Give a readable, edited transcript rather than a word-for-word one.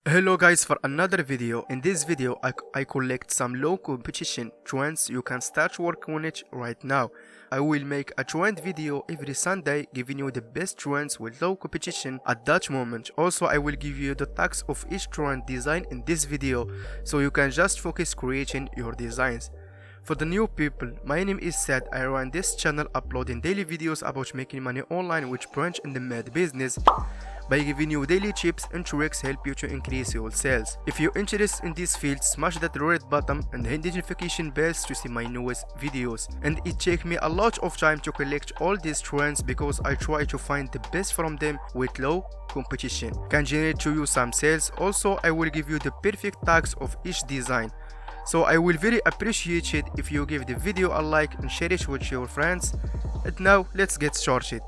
Hello guys, for another video. In this video I collect some low competition trends you can start working on it right now. I will make a trend video every Sunday giving you the best trends with low competition at that moment. Also I will give you the tags of each trend design in this video so you can just focus creating your designs. For the new people, my name is Sad. I run this channel uploading daily videos about making money online which branch in the med business by giving you daily tips and tricks help you to increase your sales. If you're interested in this field, smash that red button and hit the notification bells to see my newest videos. And it takes me a lot of time to collect all these trends because I try to find the best from them with low competition. Can generate to you some sales. Also I will give you the perfect tags of each design. So I will very appreciate it if you give the video a like and share it with your friends. And now let's get started.